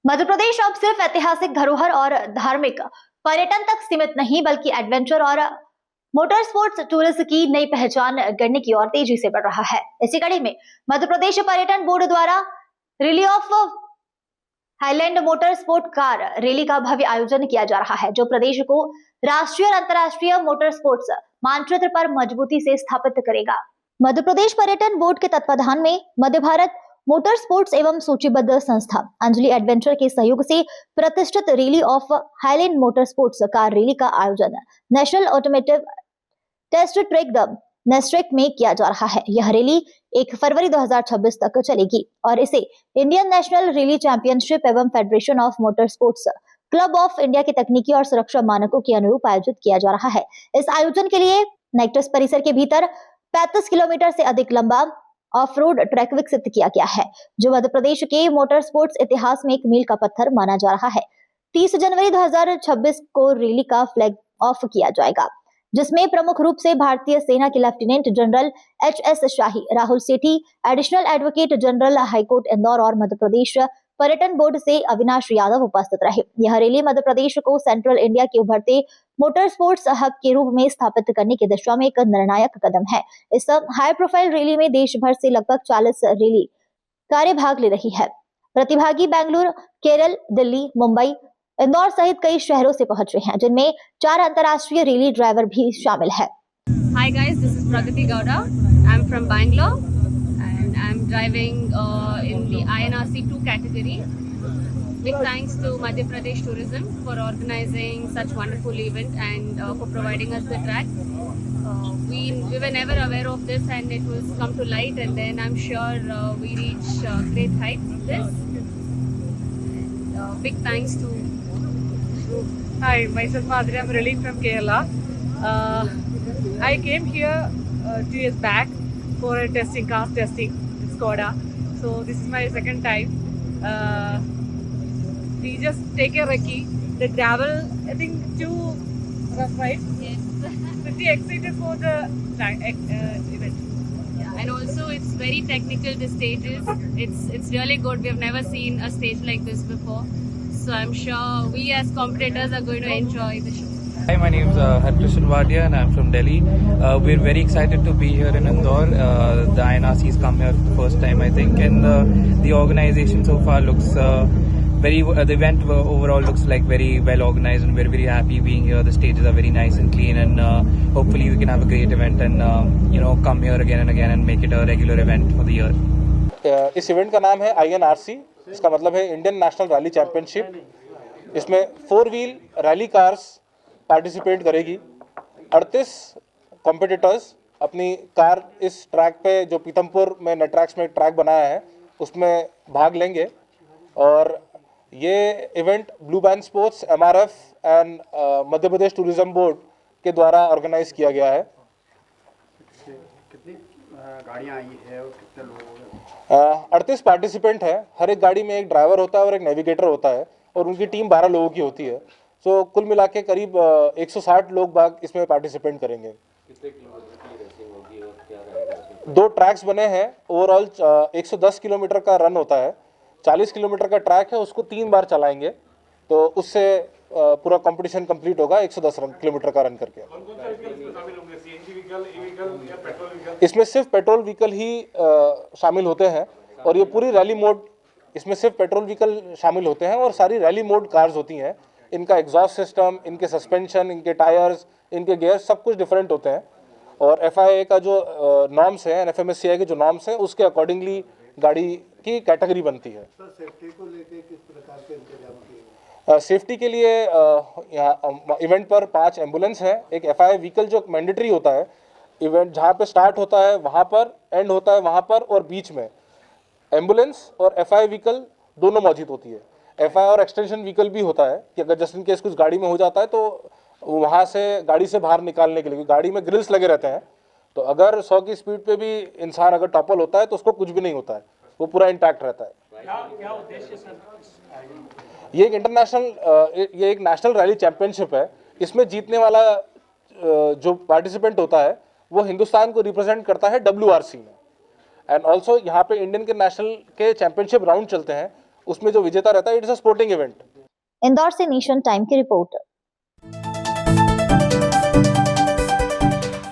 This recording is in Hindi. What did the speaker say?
मध्य प्रदेश अब सिर्फ ऐतिहासिक धरोहर और धार्मिक पर्यटन तक सीमित नहीं बल्कि एडवेंचर और मोटर स्पोर्ट्स टूरिज्म की नई पहचान गढ़ने की ओर तेजी से बढ़ रहा है। इसी कड़ी में मध्य प्रदेश पर्यटन बोर्ड द्वारा rally of highland motor sport car rally का भव्य आयोजन किया जा रहा है, जो प्रदेश को राष्ट्रीय और अंतर्राष्ट्रीय मोटर स्पोर्ट्स मानचित्र पर मजबूती से स्थापित करेगा। मध्य प्रदेश पर्यटन बोर्ड के तत्वाधान में मध्य भारत मोटर स्पोर्ट्स एवं सूचीबद्ध संस्था अंजलि एडवेंचर के सहयोग से प्रतिष्ठित rally of highland motor sports car rally का आयोजन national automotive test track the NATRAX में किया जा रहा है। यह रैली 1 फरवरी 2026 तक चलेगी और इसे इंडियन नेशनल रैली चैंपियनशिप एवं federation of motor sports club of India के तकनीकी और सुरक्षा मानकों के अनुरूप आयोजित किया जा रहा है। इस आयोजन के लिए नेक्टस परिसर के भीतर 35 किलोमीटर से अधिक लंबा ऑफ रोड ट्रैक विकसित किया गया है, जो मध्य प्रदेश के मोटर स्पोर्ट्स इतिहास में एक मील का पत्थर माना जा रहा है। 30 जनवरी 2026 को रैली का फ्लैग ऑफ किया जाएगा, जिसमें प्रमुख रूप से भारतीय सेना के लेफ्टिनेंट जनरल HS शाही, Rahul Sethi, additional advocate general high court Indore और मध्य प्रदेश पर्यटन बोर्ड से अविनाश यादव उपस्थित रहे। यह रैली मध्य प्रदेश को सेंट्रल इंडिया के उभरते मोटर स्पोर्ट्स हब के रूप में स्थापित करने की दिशा में एक निर्णायक कदम है। इस हाई प्रोफाइल रैली में देश भर से लगभग 40 रैली कारें भाग ले रही है। प्रतिभागी बेंगलुरु, केरल, दिल्ली, मुंबई, इंदौर सहित कई शहरों से पहुंचे हैं, जिनमें 4 अंतर्राष्ट्रीय रैली ड्राइवर भी शामिल है। Hi guys, this is Pragati Gowda. I'm from Bangalore and I'm driving in the INRC 2 category. Big thanks to Madhya Pradesh Tourism for organizing such wonderful event and for providing us the track. We were never aware of this and it was come to light, and then I'm sure we reach great heights with this. And, big thanks to Hi, myself Madhuri. I'm really from Kerala. I came here 2 years back for a testing, car testing in Skoda. So this is my second time. We just take a recce. The gravel, I think too rough, right? yes. Pretty excited for the event. Yeah, and also it's very technical, the stages. It's really good. We have never seen a stage like this before. So I'm sure we as competitors are going to enjoy the show. Hi, my name is Harkrishan Wadia and I'm from Delhi. We're very excited to be here in Indore. The INRC has come here for the first time, I think, and the organization so far looks the event overall looks like very well organized, and we're very happy being here. The stages are very nice and clean, and hopefully we can have a great event and come here again and again and make it a regular event for the year. इस इवेंट का नाम है INRC। इसका मतलब है इंडियन नेशनल रैली चैंपियनशिप। इसमें 4 व्हील रैली कार्स पार्टिसिपेट करेगी। 38 कॉम्पिटिटर्स अपनी कार इस ट्रैक पे, जो पीथमपुर में नेट्रैक्स में ट्रैक बनाया है, उसमें भाग लेंगे। और ये event blue band sports, MRF and Madhya Pradesh tourism board के द्वारा ऑर्गेनाइज किया गया है। कितनी गाड़ियाँ आई है और कितने लोग? 38 पार्टिसिपेंट है। हर एक गाड़ी में एक ड्राइवर होता है और एक नेविगेटर होता है, और उनकी टीम 12 लोगों की होती है। सो कुल मिला के करीब 160 लोग बाग इसमें पार्टिसिपेंट करेंगे। कितने किलोमीटर की रेसिंग होगी और क्या रहेगा? 2 ट्रैक्स बने हैं। ओवरऑल 110 किलोमीटर का रन होता है। 40 किलोमीटर का ट्रैक है, उसको 3 बार चलाएंगे, तो उससे पूरा कंपटीशन कंप्लीट होगा 110 किलोमीटर का रन करके। इसमें सिर्फ पेट्रोल व्हीकल ही शामिल होते हैं, और ये पूरी रैली मोड, इसमें सिर्फ पेट्रोल व्हीकल शामिल होते हैं और सारी रैली मोड कार्स होती हैं। इनका एग्जॉस्ट सिस्टम, इनके सस्पेंशन, इनके टायर्स, इनके गियर सब कुछ डिफरेंट होते हैं। और FIA का जो नॉर्म्स है, NFMSCI के जो नॉर्म्स हैं, उसके अकॉर्डिंगली गाड़ी की कैटेगरी बनती है। सेफ्टी को लेके किस प्रकार के इंतजाम किए? सेफ्टी के लिए यहाँ इवेंट पर 5 एम्बुलेंस है। एक FIA व्हीकल जो मैंडेटरी होता है, इवेंट जहाँ पे स्टार्ट होता है वहाँ पर, एंड होता है वहाँ पर, और बीच में एम्बुलेंस और FIA व्हीकल दोनों मौजूद होती है। FIA और एक्सटेंशन व्हीकल भी होता है कि अगर जस्ट इन केस कुछ गाड़ी में हो जाता है तो वहाँ से गाड़ी से बाहर निकालने के लिए, गाड़ी में ग्रिल्स लगे रहते हैं, तो अगर 100 की स्पीड पे भी इंसान अगर टॉपल होता है तो उसको कुछ भी नहीं होता है, वो पूरा इंटैक्ट रहता है। क्या उद्देश्य सर? ये एक ये एक नेशनल रैली चैंपियनशिप है। इसमें जीतने वाला जो पार्टिसिपेंट होता है वो हिंदुस्तान को रिप्रेजेंट करता है WRC में। एंड ऑल्सो यहाँ पे इंडियन के नेशनल के चैंपियनशिप राउंड चलते हैं, उसमें जो विजेता रहता है, it's a sporting event. Indore से नेशन टाइम की रिपोर्ट।